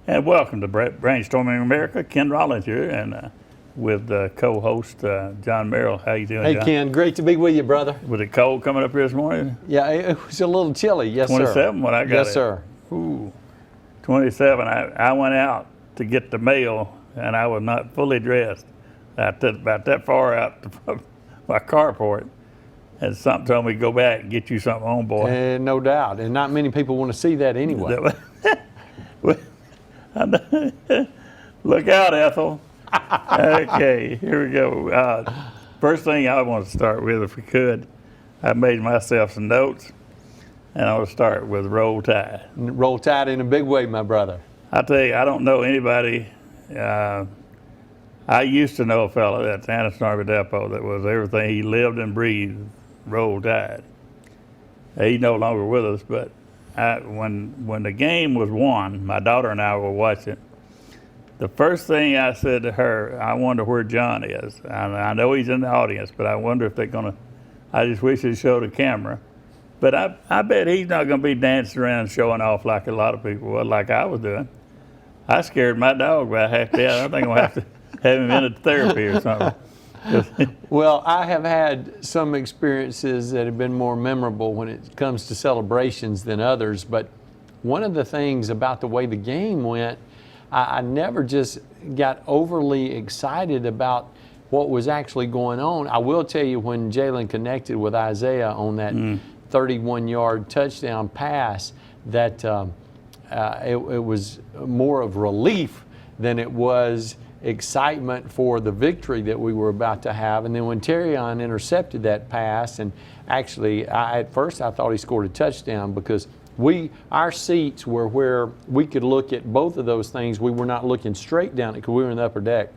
And welcome to Brainstorming America. Ken Rollins here, and with co-host John Merrill. How you doing, Hey, John? Ken, great to be with you, brother. Was it cold coming up here this morning? Yeah, it was a little chilly, yes, 27 sir. when I got yes, it. sir. Ooh, 27. I went out to get the mail, and I was not fully dressed. I took about that far out from my carport, and something told me to go back and get you something on, boy. And no doubt, and not many people want to see that anyway. Look out, Ethel. Okay, here we go. First thing I want to start with, if we could, I made myself some notes, and I want to start with Roll Tide. Roll Tide in a big way, my brother. I tell you, I don't know anybody. I used to know a fellow at Annistarvey Depot that was everything. He lived and breathed Roll Tide. He's no longer with us, but when the game was won, my daughter and I were watching. The first thing I said to her, I wonder where John is. And I know he's in the audience, but I wonder if they're gonna. I just wish they'd show the camera. But I bet he's not gonna be dancing around showing off like a lot of people would, like I was doing. I scared my dog about half dead. I think I'm gonna have to have him in a therapy or something. Well, I have had some experiences that have been more memorable when it comes to celebrations than others, but one of the things about the way the game went, I never just got overly excited about what was actually going on. I will tell you, when Jalen connected with Isaiah on that 31-yard touchdown pass, that it was more of relief than it was excitement for the victory that we were about to have. And then when Terrion intercepted that pass, and actually at first I thought he scored a touchdown, because our seats were where we could look at both of those things. We were not looking straight down it because we were in the upper deck.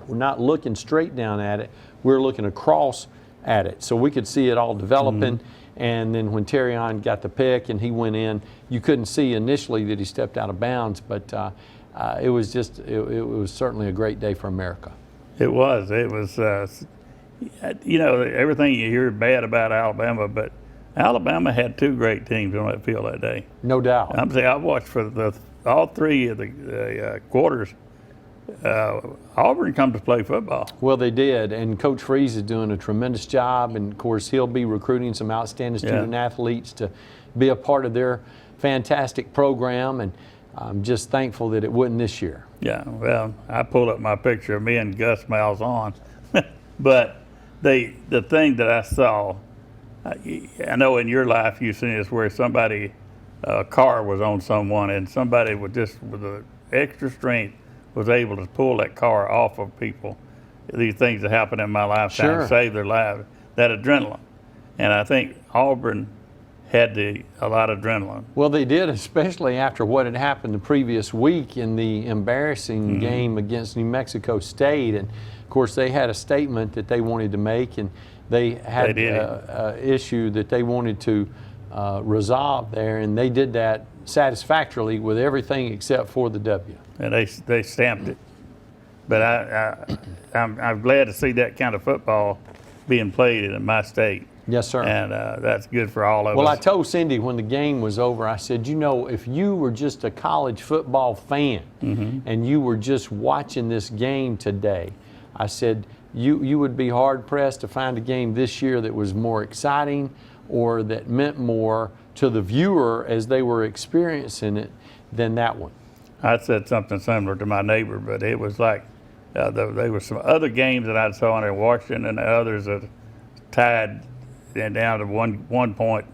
We're not looking straight down at it. We were looking across at it, so we could see it all developing. And then when Terrion got the pick and he went in, you couldn't see initially that he stepped out of bounds, but it was certainly a great day for America. It was. Everything you hear bad about Alabama, but Alabama had two great teams on that field that day. No doubt. I'm saying I watched for all three of the quarters. Auburn come to play football. Well, they did, and Coach Freeze is doing a tremendous job, and of course he'll be recruiting some outstanding student athletes to be a part of their fantastic program, and I'm just thankful that it wasn't this year. Yeah, well, I pulled up my picture of me and Gus Malzahn, but the thing that I saw, I know in your life you've seen this, where a car was on someone, and somebody with the extra strength was able to pull that car off of people. These things that happen in my lifetime save their lives. That adrenaline, and I think Auburn had a lot of adrenaline. Well, they did, especially after what had happened the previous week in the embarrassing game against New Mexico State. And of course, they had a statement that they wanted to make, and they had an issue that they wanted to resolve there, and they did that satisfactorily with everything except for the W. And they stamped it. But I'm glad to see that kind of football being played in my state. Yes, sir. And that's good for all of us. Well, I told Cindy when the game was over, I said, if you were just a college football fan and you were just watching this game today, I said, you would be hard-pressed to find a game this year that was more exciting or that meant more to the viewer as they were experiencing it than that one. I said something similar to my neighbor, but it was like there were some other games that I saw in Washington, and the others that tied and down to one point,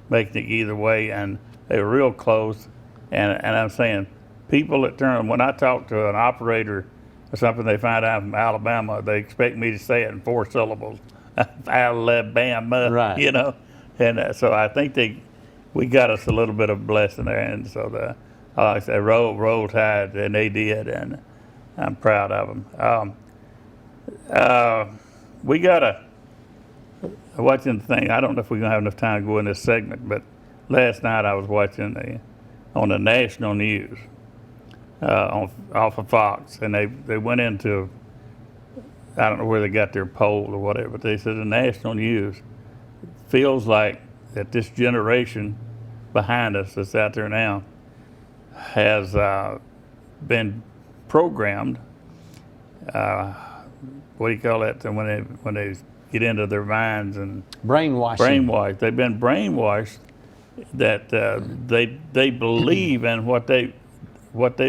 making it either way, and they were real close. And I'm saying, people that when I talk to an operator or something, they find out from Alabama, they expect me to say it in 4 syllables. Alabama, right. And so I think we got us a little bit of blessing there, and so like I said, roll Tide, and they did, and I'm proud of them. We got watching the thing. I don't know if we're gonna have enough time to go in this segment, but last night I was watching on the national news off of Fox, and they went into, I don't know where they got their poll or whatever, but they said the national news feels like that this generation behind us that's out there now has been programmed. What do you call that? When they get into their minds and Brainwashing. brainwashed. They've been brainwashed that they believe in what they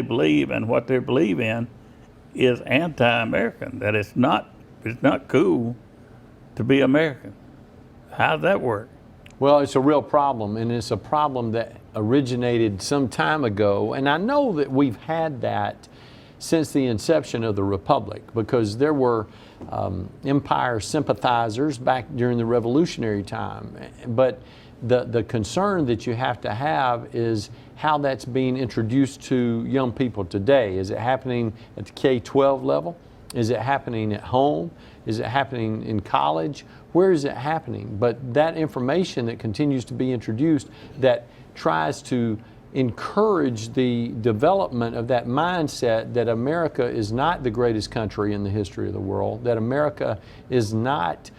believe, and what they believe in is anti-American. That it's not cool to be American. How's that work? Well, it's a real problem, and it's a problem that originated some time ago. And I know that we've had that since the inception of the Republic, because there were empire sympathizers back during the Revolutionary time. But the concern that you have to have is how that's being introduced to young people today. Is it happening at the K-12 level? Is it happening at home? Is it happening in college? Where is it happening? But that information that continues to be introduced that tries to encourage the development of that mindset that America is not the greatest country in the history of the world, that America is not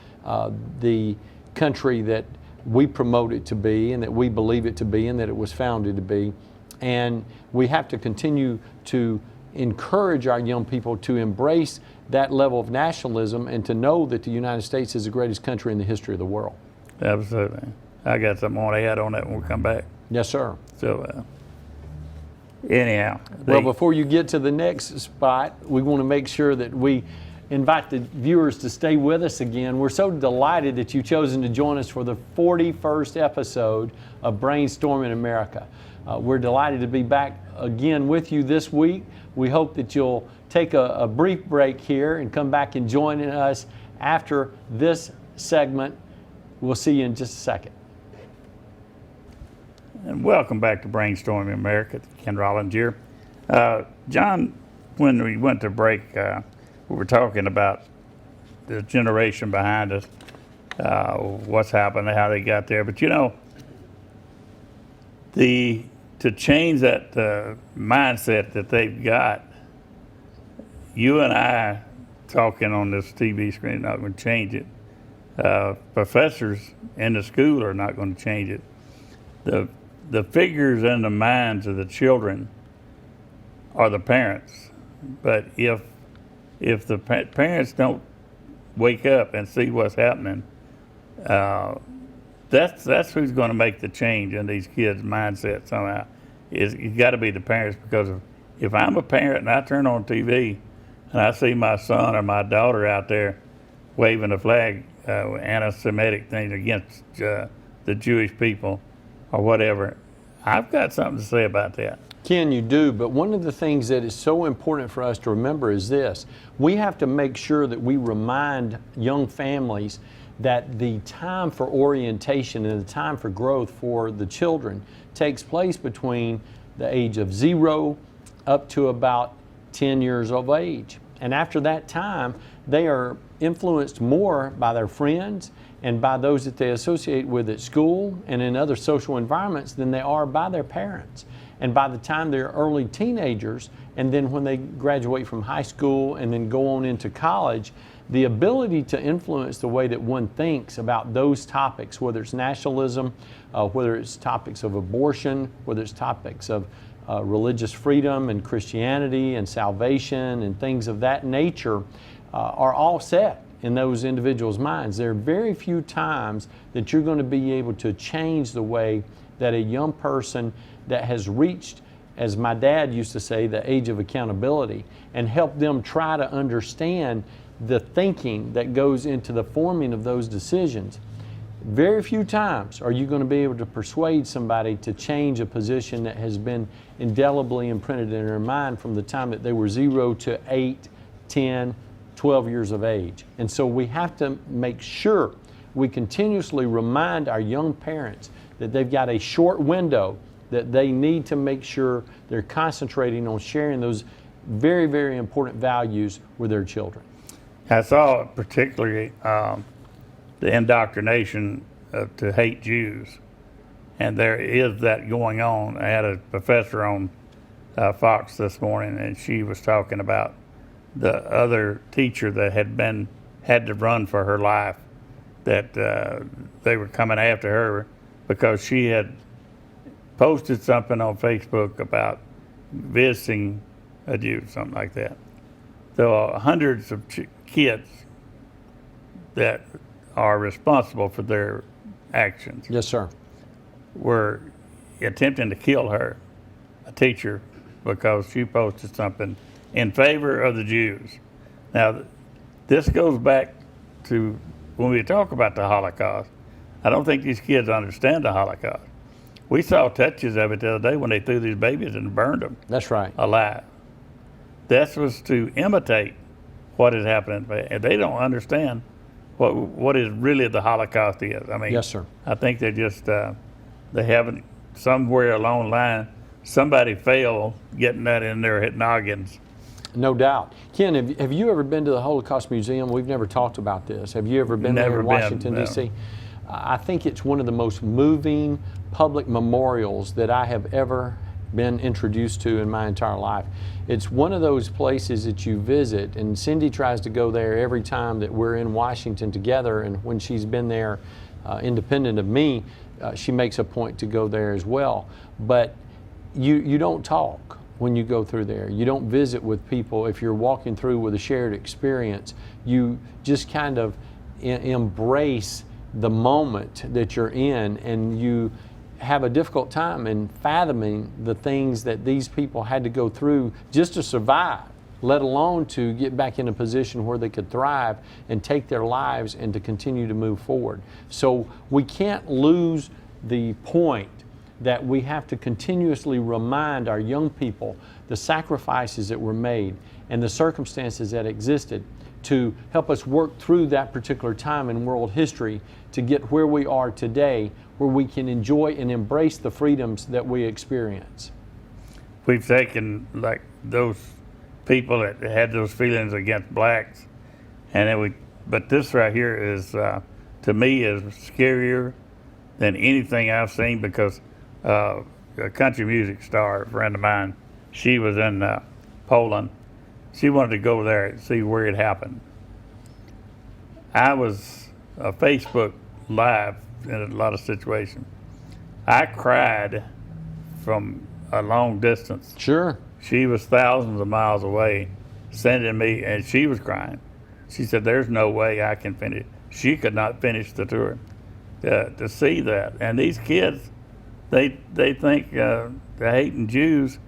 the country that we promote it to be, and that we believe it to be, and that it was founded to be. And we have to continue to encourage our young people to embrace that level of nationalism and to know that the United States is the greatest country in the history of the world. Absolutely. I got something I want to add on that when we come back. Yes, sir. So, anyhow. Well, before you get to the next spot, we want to make sure that we invite the viewers to stay with us again. We're so delighted that you've chosen to join us for the 41st episode of Brainstorming America. We're delighted to be back again with you this week. We hope that you'll take a brief break here and come back and join us after this segment. We'll see you in just a second. And welcome back to Brainstorming America. Ken Rollins here. John, when we went to break, we were talking about the generation behind us, what's happened, how they got there. But you know, to change that mindset that they've got, you and I talking on this TV screen not going to change it. Professors in the school are not going to change it. The figures in the minds of the children are the parents. But if the parents don't wake up and see what's happening, that's who's going to make the change in these kids' mindset somehow. It's got to be the parents, because if I'm a parent and I turn on TV and I see my son or my daughter out there waving a flag, anti-Semitic things against the Jewish people or whatever, I've got something to say about that. Ken, you do, but one of the things that is so important for us to remember is this. We have to make sure that we remind young families that the time for orientation and the time for growth for the children takes place between the age of 0 up to about 10 years of age. And after that time, they are influenced more by their friends and by those that they associate with at school and in other social environments than they are by their parents. And by the time they're early teenagers, and then when they graduate from high school and then go on into college, the ability to influence the way that one thinks about those topics, whether it's nationalism, whether it's topics of abortion, whether it's topics of religious freedom and Christianity and salvation and things of that nature, are all set in those individuals' minds. There are very few times that you're going to be able to change the way that a young person that has reached, as my dad used to say, the age of accountability, and help them try to understand the thinking that goes into the forming of those decisions. Very few times are you going to be able to persuade somebody to change a position that has been indelibly imprinted in their mind from the time that they were 0 to 8, 10, 12 years of age. And so we have to make sure we continuously remind our young parents that they've got a short window that they need to make sure they're concentrating on sharing those very, very important values with their children. I saw particularly the indoctrination to hate Jews, and there is that going on. I had a professor on Fox this morning, and she was talking about the other teacher that had to run for her life, that they were coming after her because she had posted something on Facebook about visiting a Jew, something like that. There are hundreds of kids that are responsible for their actions. Yes, sir. Were attempting to kill her, a teacher, because she posted something in favor of the Jews. Now, this goes back to when we talk about the Holocaust. I don't think these kids understand the Holocaust. We saw touches of it the other day when they threw these babies and burned them. That's right. Alive. That was to imitate what is happening. And they don't understand what is really the Holocaust is. I mean, yes, sir. I think they just, they haven't, somewhere along the line, somebody failed getting that in their noggins. No doubt. Ken, have you ever been to the Holocaust Museum? We've never talked about this. Have you ever been there in Washington, D.C.? I think it's one of the most moving public memorials that I have ever been introduced to in my entire life. It's one of those places that you visit, and Cindy tries to go there every time that we're in Washington together, and when she's been there independent of me, she makes a point to go there as well. But you don't talk when you go through there. You don't visit with people. If you're walking through with a shared experience, you just kind of embrace the moment that you're in, and you have a difficult time in fathoming the things that these people had to go through just to survive, let alone to get back in a position where they could thrive and take their lives and to continue to move forward. So we can't lose the point that we have to continuously remind our young people the sacrifices that were made and the circumstances that existed to help us work through that particular time in world history to get where we are today, where we can enjoy and embrace the freedoms that we experience. We've taken like those people that had those feelings against blacks, and then but this right here is, to me, is scarier than anything I've seen, because a country music star, a friend of mine, she was in Poland. She wanted to go there and see where it happened. I was a Facebook Live in a lot of situations. I cried from a long distance. Sure. She was thousands of miles away sending me, and she was crying. She said, there's no way I can finish. She could not finish the tour. To see that. And these kids, they think the hating Jews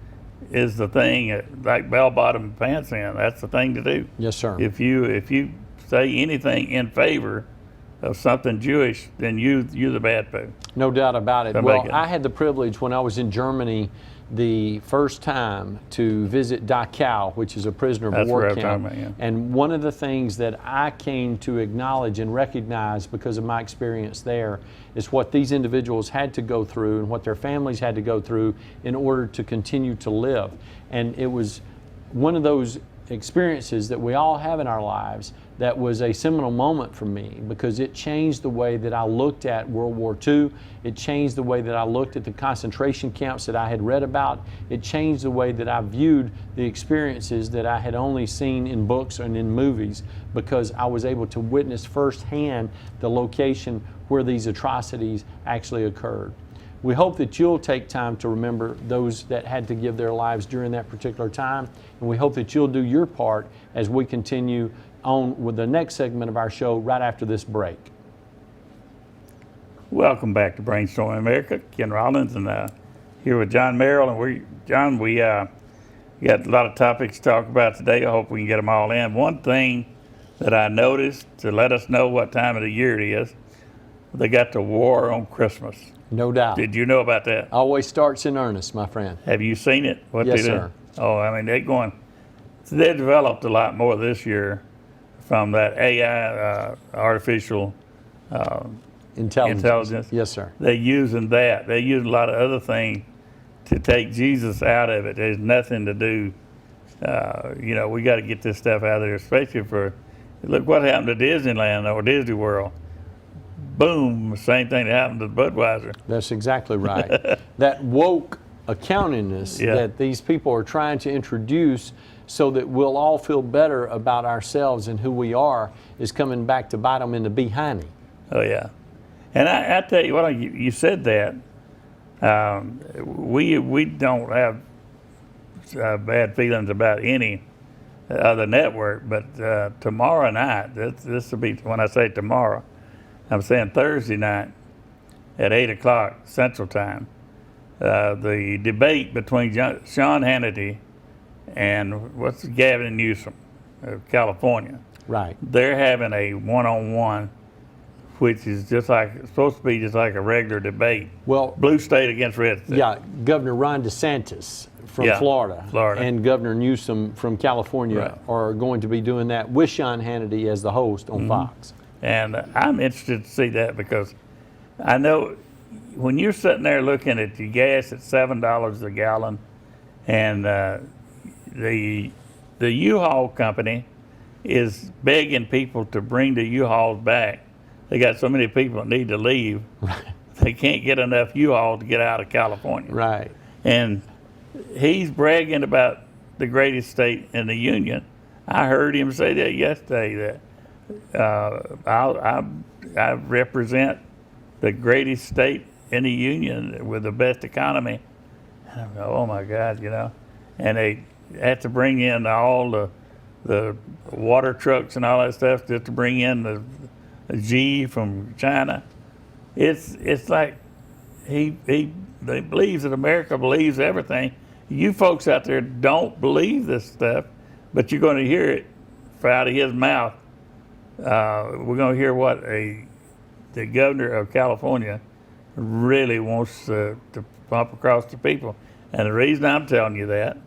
is the thing, like bell-bottom pants in. That's the thing to do. Yes, sir. If you say anything in favor of something Jewish, then you're the bad poo. No doubt about it. Well, I had the privilege when I was in Germany the first time to visit Dachau, which is a prisoner of war camp. About, yeah. And one of the things that I came to acknowledge and recognize because of my experience there is what these individuals had to go through and what their families had to go through in order to continue to live. And it was one of those experiences that we all have in our lives that was a seminal moment for me, because it changed the way that I looked at World War II. It changed the way that I looked at the concentration camps that I had read about. It changed the way that I viewed the experiences that I had only seen in books and in movies, because I was able to witness firsthand the location where these atrocities actually occurred. We hope that you'll take time to remember those that had to give their lives during that particular time, and we hope that you'll do your part as we continue on with the next segment of our show right after this break. Welcome back to Brainstorming America. Ken Rollins, and here with John Merrill. And we got a lot of topics to talk about today. I hope we can get them all in. One thing that I noticed to let us know what time of the year it is, they got the war on Christmas. No doubt. Did you know about that? Always starts in earnest, my friend. Have you seen it? What Yes, they do? sir. Oh, I mean, they developed a lot more this year from that AI, artificial intelligence. Yes, sir. They're using that. They use a lot of other things to take Jesus out of it. There's nothing to do. We got to get this stuff out of there, especially look what happened to Disneyland or Disney World. Boom, same thing that happened to Budweiser. That's exactly right. That woke accountingness that these people are trying to introduce so that we'll all feel better about ourselves and who we are is coming back to bite them in the behind. Oh, yeah. And I tell you what, you said that. We don't have bad feelings about any other network, but tomorrow night, this will be, when I say tomorrow, I'm saying Thursday night at 8 o'clock Central Time, the debate between Sean Hannity and Gavin Newsom of California. Right. They're having a one-on-one, which is supposed to be just like a regular debate. Well, blue state against red state. Yeah, Governor Ron DeSantis from Florida and Governor Newsom from California are going to be doing that with Sean Hannity as the host on Fox. And I'm interested to see that, because I know when you're sitting there looking at your gas at $7 a gallon, and the U-Haul company is begging people to bring the U-Hauls back. They got so many people that need to leave. They can't get enough U-Haul to get out of California. Right. And he's bragging about the greatest state in the union. I heard him say that yesterday, that I represent the greatest state in the union with the best economy. And I go, oh my God, And they had to bring in all the water trucks and all that stuff just to bring in the G from China. It's like he believes that America believes everything. You folks out there don't believe this stuff, but you're going to hear it out of his mouth. We're going to hear what the governor of California really wants to pump across the people. And the reason I'm telling you that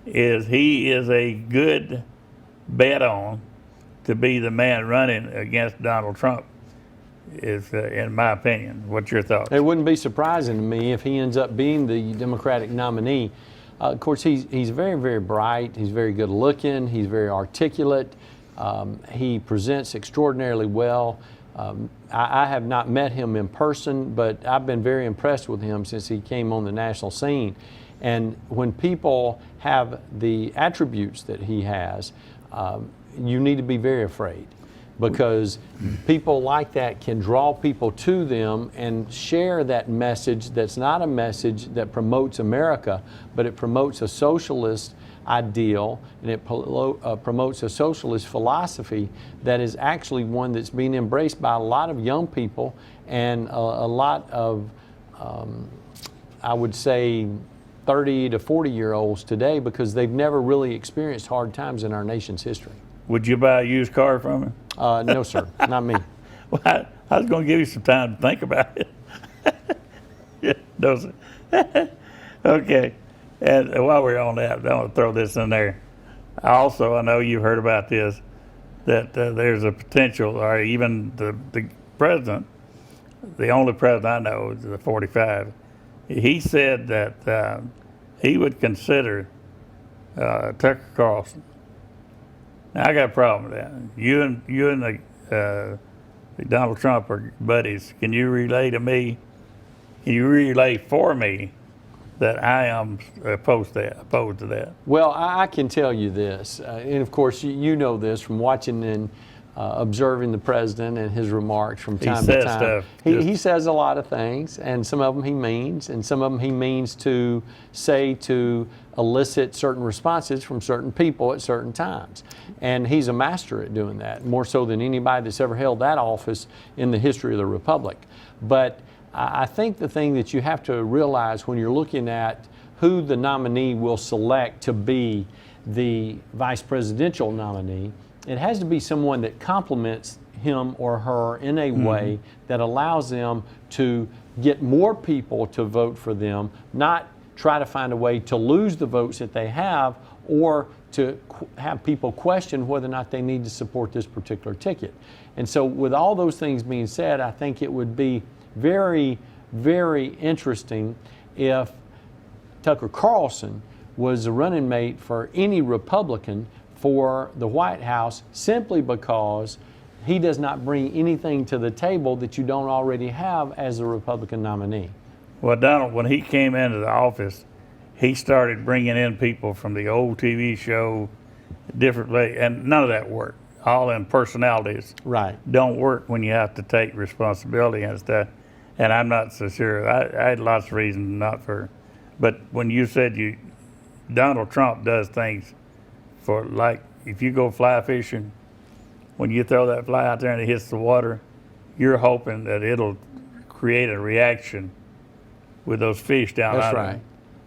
is he is a good bet on to be the man running against Donald Trump, is in my opinion. What's your thoughts? It wouldn't be surprising to me if he ends up being the Democratic nominee. Of course, he's very, very bright. He's very good looking. He's very articulate. He presents extraordinarily well. I have not met him in person, but I've been very impressed with him since he came on the national scene. And when people have the attributes that he has, you need to be very afraid, because people like that can draw people to them and share that message that's not a message that promotes America, but it promotes a socialist ideal, and it promotes a socialist philosophy that is actually one that's being embraced by a lot of young people and a lot of, I would say, 30 to 40-year-olds today, because they've never really experienced hard times in our nation's history. Would you buy a used car from him? No, sir, not me. Well, I was going to give you some time to think about it. Yeah, no, sir. Okay. And while we're on that, I want to throw this in there. Also, I know you've heard about this, that there's a potential, or even the president, the only president I know is the 45, he said that he would consider Tucker Carlson. Now, I got a problem with that. You and Donald Trump are buddies. Can you relay to me, can you relay for me that I am opposed to that? Well, I can tell you this, and of course you know this from watching and observing the president and his remarks from time to time. Stuff. He says a lot of things, and some of them he means, and some of them he means to say to elicit certain responses from certain people at certain times. And he's a master at doing that, more so than anybody that's ever held that office in the history of the Republic. But I think the thing that you have to realize when you're looking at who the nominee will select to be the vice presidential nominee, it has to be someone that complements him or her in a way that allows them to get more people to vote for them, not try to find a way to lose the votes that they have, or to have people question whether or not they need to support this particular ticket. And so with all those things being said, I think it would be very, very interesting if Tucker Carlson was a running mate for any Republican for the White House, simply because he does not bring anything to the table that you don't already have as a Republican nominee. Well, Donald, when he came into the office, he started bringing in people from the old TV show, different way, and none of that worked. All them personalities don't work when you have to take responsibility and stuff. And I'm not so sure. I had lots of reasons not for, but when you said Donald Trump does things for, like, if you go fly fishing, when you throw that fly out there and it hits the water, you're hoping that it'll create a reaction with those fish down That's under right. them.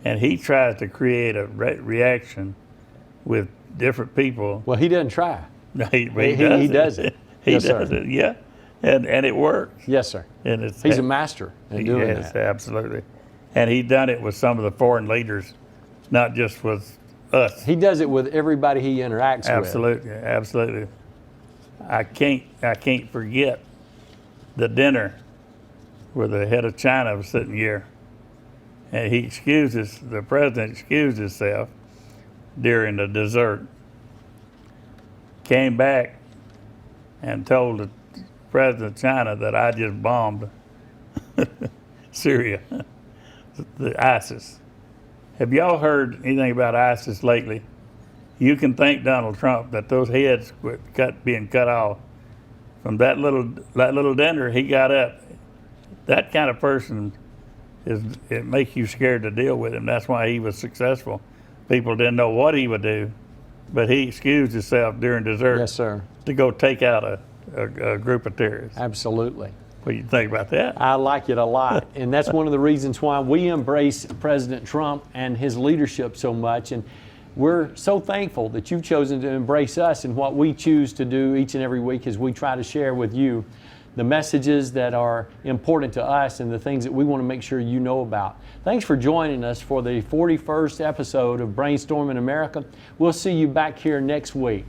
And he tries to create a reaction with different people. Well, he doesn't try. He He does it. He Yes, does sir. it, yeah. And it works. Yes, sir. And it's, He's a master at doing yes, that. absolutely. And he done it with some of the foreign leaders, not just with us. He does it with everybody he interacts with. Absolutely, absolutely. I can't forget the dinner where the head of China was sitting here, and the president excused himself during the dessert, came back and told the president of China that I just bombed Syria, the ISIS. Have y'all heard anything about ISIS lately? You can thank Donald Trump that those heads being cut off from that little dinner. He got up. That kind of person it makes you scared to deal with him. That's why he was successful. People didn't know what he would do, but he excused himself during dessert. Yes, sir. To go take out a group of terrorists. Absolutely. What do you think about that? I like it a lot. And that's one of the reasons why we embrace President Trump and his leadership so much. And we're so thankful that you've chosen to embrace us and what we choose to do each and every week as we try to share with you the messages that are important to us and the things that we want to make sure you know about. Thanks for joining us for the 41st episode of Brainstorming America. We'll see you back here next week.